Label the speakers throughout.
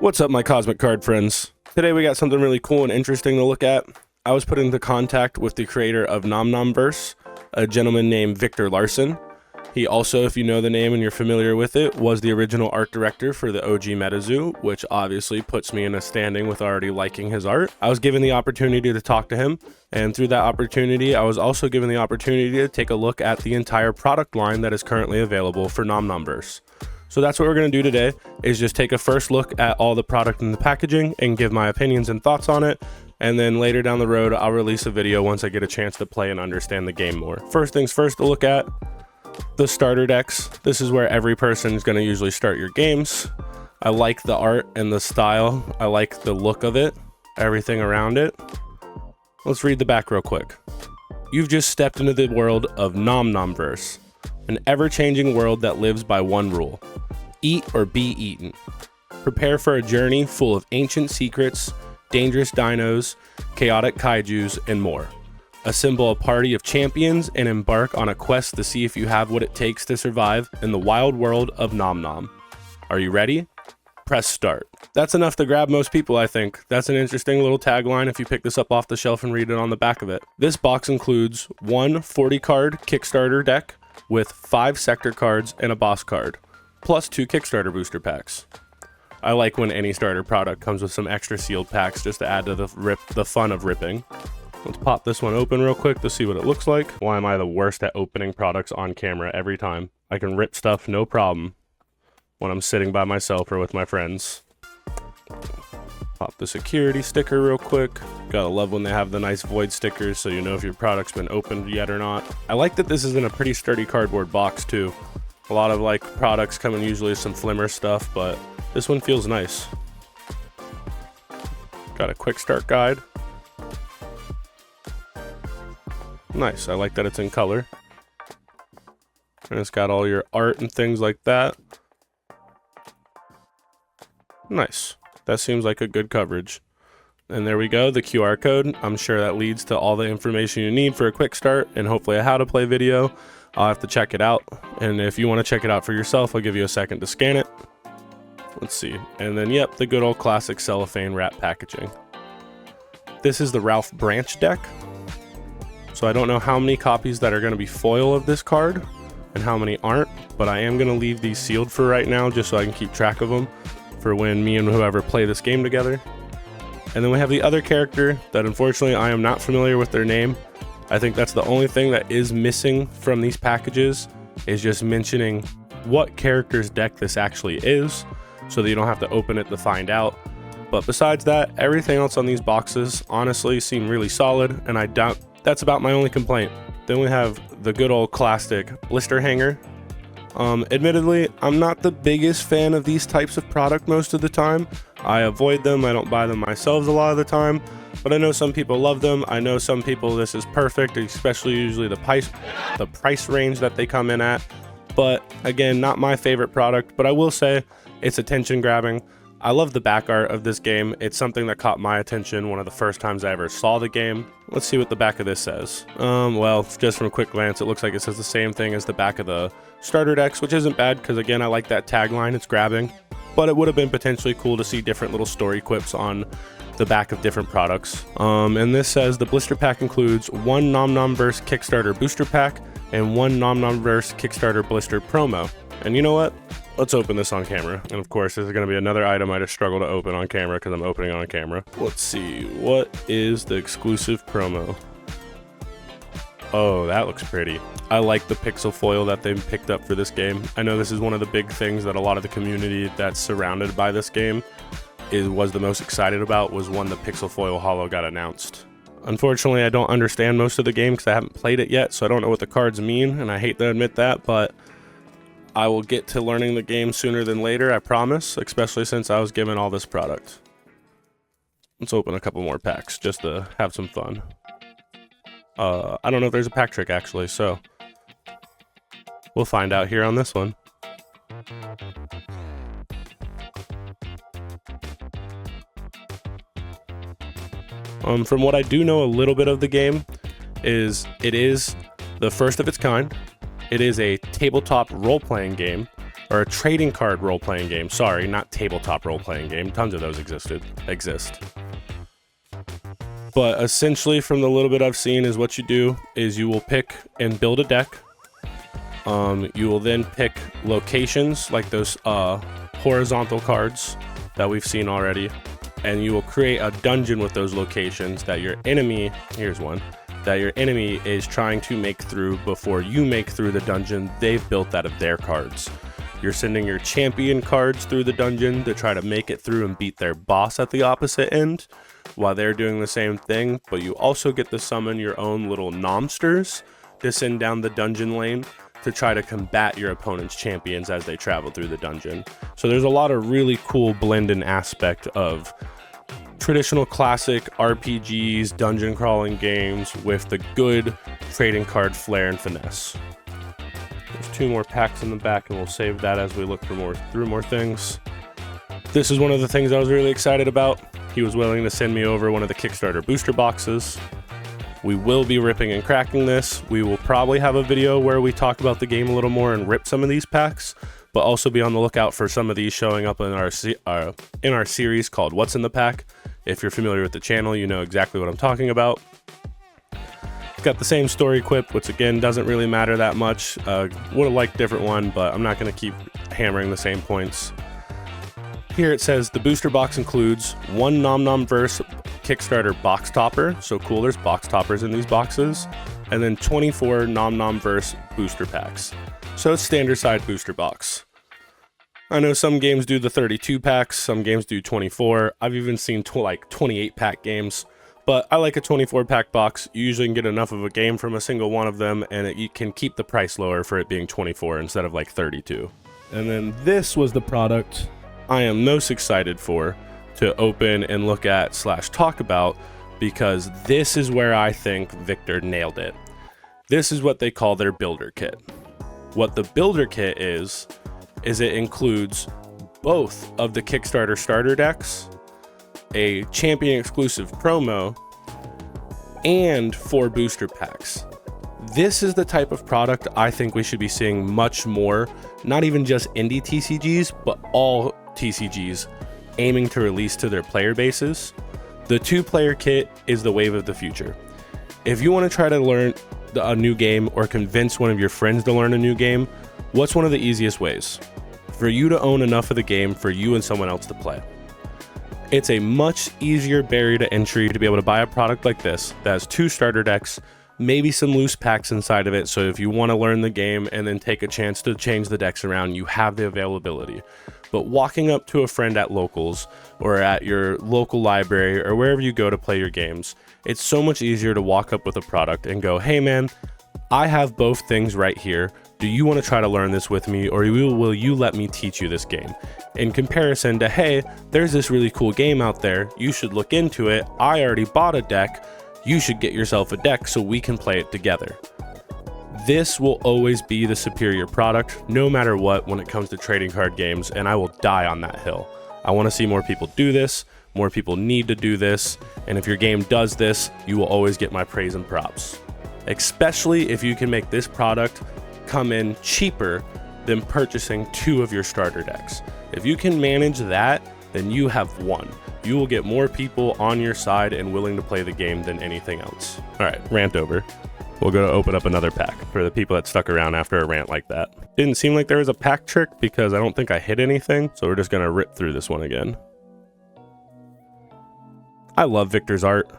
Speaker 1: What's up, my cosmic card friends? Today we got something really cool and interesting to look at. I was put into contact with the creator of NomNomverse, a gentleman named Victor Larson. He also, if you know the name and you're familiar with it, was the original art director for the OG MetaZoo, which obviously puts me in a standing with already liking his art. I was given the opportunity to talk to him, and through that opportunity, I was also given the opportunity to take a look at the entire product line that is currently available for NomNomverse. So that's what we're going to do today, is just take a first look at all the product and the packaging and give my opinions and thoughts on it. And then later down the road, I'll release a video once I get a chance to play and understand the game more. First things first to look at, the starter decks. This is where every person is going to usually start your games. I like the art and the style. I like the look of it, everything around it. Let's read the back real quick. You've just stepped into the world of NomNomverse, an ever-changing world that lives by one rule: eat or be eaten. Prepare for a journey full of ancient secrets, dangerous dinos, chaotic kaijus, and more. Assemble a party of champions and embark on a quest to see if you have what it takes to survive in the wild world of NomNom. Are you ready? Press start. That's enough to grab most people, I think. That's an interesting little tagline if you pick this up off the shelf and read it on the back of it. This box includes one 40-card Kickstarter deck with 5 sector cards and a boss card, plus 2 Kickstarter booster packs. I like when any starter product comes with some extra sealed packs just to add to the fun of ripping. Let's pop this one open real quick to see what it looks like. Why am I the worst at opening products on camera every time? I can rip stuff no problem when I'm sitting by myself or with my friends. Pop the security sticker real quick. Gotta love when they have the nice void stickers so you know if your product's been opened yet or not. I like that this is in a pretty sturdy cardboard box too. A lot of like products come in usually some flimmer stuff, but this one feels nice. Got a quick start guide. Nice, I like that it's in color. And it's got all your art and things like that. Nice. That seems like a good coverage. And there we go, the QR code. I'm sure that leads to all the information you need for a quick start and hopefully a how to play video. I'll have to check it out. And if you want to check it out for yourself, I'll give you a second to scan it. Let's see. And then, yep, the good old classic cellophane wrap packaging. This is the Ralph Branch deck. So I don't know how many copies that are going to be foil of this card and how many aren't, but I am going to leave these sealed for right now just so I can keep track of them for when me and whoever play this game together. And then we have the other character that unfortunately I am not familiar with their name. I think that's the only thing that is missing from these packages, is just mentioning what character's deck this actually is so that you don't have to open it to find out. But besides that, everything else on these boxes honestly seem really solid, and I doubt that's about my only complaint. Then we have the good old classic blister hanger. Admittedly, I'm not the biggest fan of these types of product most of the time. I avoid them, I don't buy them myself a lot of the time, but I know some people love them. I know some people this is perfect, especially usually the price range that they come in at. But again, not my favorite product, but I will say it's attention grabbing. I love the back art of this game. It's something that caught my attention one of the first times I ever saw the game. Let's see what the back of this says. Well, just from a quick glance, it looks like it says the same thing as the back of the starter decks, which isn't bad because again, I like that tagline, it's grabbing. But it would have been potentially cool to see different little story quips on the back of different products. And this says the blister pack includes one NomNomverse Kickstarter booster pack and one NomNomverse Kickstarter blister promo. And you know what? Let's open this on camera. And of course, this is going to be another item I just struggle to open on camera because I'm opening it on camera. Let's see. What is the exclusive promo? Oh, that looks pretty. I like the pixel foil that they picked up for this game. I know this is one of the big things that a lot of the community that's surrounded by this game was the most excited about, was when the pixel foil holo got announced. Unfortunately, I don't understand most of the game because I haven't played it yet, so I don't know what the cards mean, and I hate to admit that, but I will get to learning the game sooner than later, I promise, especially since I was given all this product. Let's open a couple more packs just to have some fun. I don't know if there's a pack trick actually, so we'll find out here on this one. From what I do know a little bit of the game is it is the first of its kind. It is a tabletop role-playing game, or a trading card role-playing game. Sorry, not tabletop role-playing game. Tons of those exist. But essentially, from the little bit I've seen, is what you do is you will pick and build a deck. You will then pick locations like those horizontal cards that we've seen already, and you will create a dungeon with those locations that your enemy, here's one, that your enemy is trying to make through before you make through the dungeon they've built out of their cards. You're sending your champion cards through the dungeon to try to make it through and beat their boss at the opposite end while they're doing the same thing, but you also get to summon your own little nomsters to send down the dungeon lane to try to combat your opponent's champions as they travel through the dungeon. So there's a lot of really cool blending aspect of traditional classic RPGs, dungeon crawling games with the good trading card flair and finesse. There's 2 more packs in the back, and we'll save that as we look through more things. This is one of the things I was really excited about. He was willing to send me over one of the Kickstarter booster boxes. We will be ripping and cracking this. We will probably have a video where we talk about the game a little more and rip some of these packs, but also be on the lookout for some of these showing up in our series called What's in the Pack. If you're familiar with the channel, you know exactly what I'm talking about. It's got the same story quip, which again doesn't really matter that much. Would have liked a different one, but I'm not going to keep hammering the same points. Here it says the booster box includes 1 NomNomverse Kickstarter box topper. So cool, there's box toppers in these boxes. And then 24 NomNomverse booster packs. So it's standard size booster box. I know some games do the 32 packs, some games do 24. I've even seen like 28 pack games, but I like a 24 pack box. You usually can get enough of a game from a single one of them, and you can keep the price lower for it being 24 instead of like 32. And then this was the product I am most excited for to open and look at / talk about, because this is where I think Victor nailed it. This is what they call their builder kit. What the builder kit is it includes both of the Kickstarter starter decks, a champion exclusive promo, and 4 booster packs. This is the type of product I think we should be seeing much more, not even just indie TCGs, but all TCGs aiming to release to their player bases. The 2-player kit is the wave of the future. If you want to try to learn a new game or convince one of your friends to learn a new game, what's one of the easiest ways? For you to own enough of the game for you and someone else to play. It's a much easier barrier to entry to be able to buy a product like this that has 2 starter decks, maybe some loose packs inside of it, so if you want to learn the game and then take a chance to change the decks around, you have the availability. But walking up to a friend at locals or at your local library or wherever you go to play your games, it's so much easier to walk up with a product and go, hey man, I have both things right here. Do you want to try to learn this with me, or will you let me teach you this game? In comparison to, hey, there's this really cool game out there, you should look into it, I already bought a deck, you should get yourself a deck so we can play it together. This will always be the superior product, no matter what, when it comes to trading card games, and I will die on that hill. I want to see more people do this, more people need to do this, and if your game does this, you will always get my praise and props. Especially if you can make this product come in cheaper than purchasing 2 of your starter decks. If you can manage that, then you have won. You will get more people on your side and willing to play the game than anything else. All right, rant over. We'll go to open up another pack for the people that stuck around after a rant like that. Didn't seem like there was a pack trick because I don't think I hit anything, so we're just gonna rip through this one again. I love Victor's art.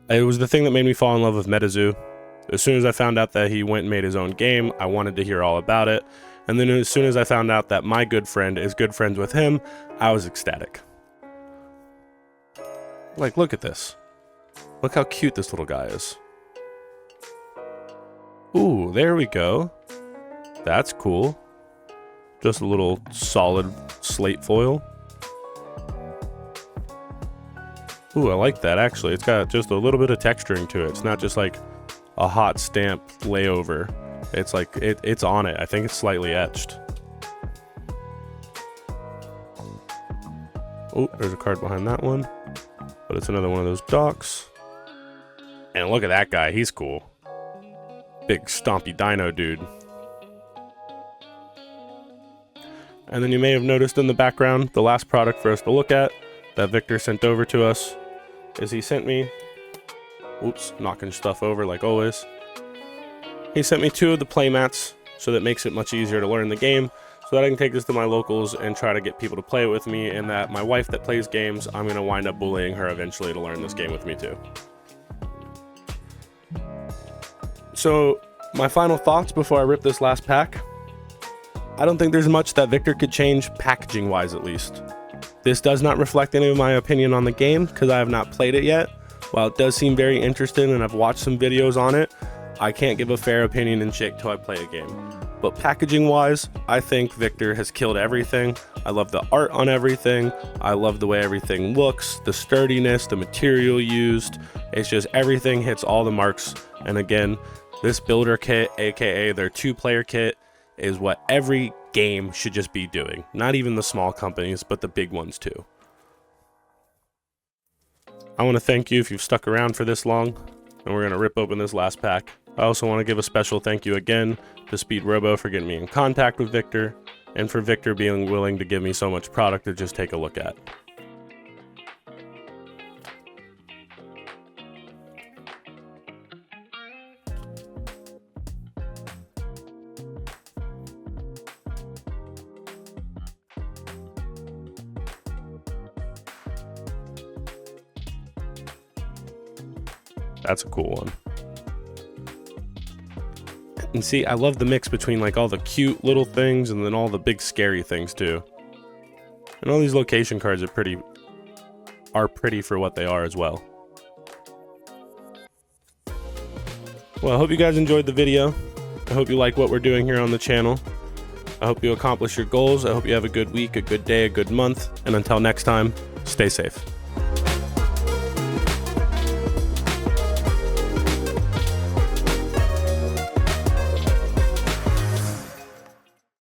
Speaker 1: It was the thing that made me fall in love with MetaZoo. As soon as I found out that he went and made his own game, I wanted to hear all about it. And then as soon as I found out that my good friend is good friends with him, I was ecstatic. Like, look at this. Look how cute this little guy is. Ooh, there we go. That's cool. Just a little solid slate foil. Ooh, I like that actually. It's got just a little bit of texturing to it. It's not just like a hot stamp layover. It's like it's on it. I think it's slightly etched. Oh, there's a card behind that one, but it's another one of those docks. And look at that guy. He's cool. Big stompy dino dude. And then you may have noticed in the background, the last product for us to look at that Victor sent over to us is he sent me, oops, knocking stuff over like always. He sent me 2 of the playmats, so that makes it much easier to learn the game, so that I can take this to my locals and try to get people to play it with me, and that my wife that plays games, I'm going to wind up bullying her eventually to learn this game with me too. So my final thoughts before I rip this last pack. I don't think there's much that Victor could change packaging wise, at least. This does not reflect any of my opinion on the game because I have not played it yet. While it does seem very interesting and I've watched some videos on it, I can't give a fair opinion and shake till I play a game. But packaging wise, I think Victor has killed everything. I love the art on everything. I love the way everything looks, the sturdiness, the material used. It's just everything hits all the marks. And again, this builder kit, aka their 2-player kit, is what every game should just be doing. Not even the small companies, but the big ones too. I want to thank you if you've stuck around for this long, and we're going to rip open this last pack. I also want to give a special thank you again to Speed Robo for getting me in contact with Victor, and for Victor being willing to give me so much product to just take a look at. That's a cool one. And see, I love the mix between like all the cute little things and then all the big scary things too. And all these location cards are pretty for what they are as well. Well, I hope you guys enjoyed the video. I hope you like what we're doing here on the channel. I hope you accomplish your goals. I hope you have a good week, a good day, a good month. And until next time, stay safe.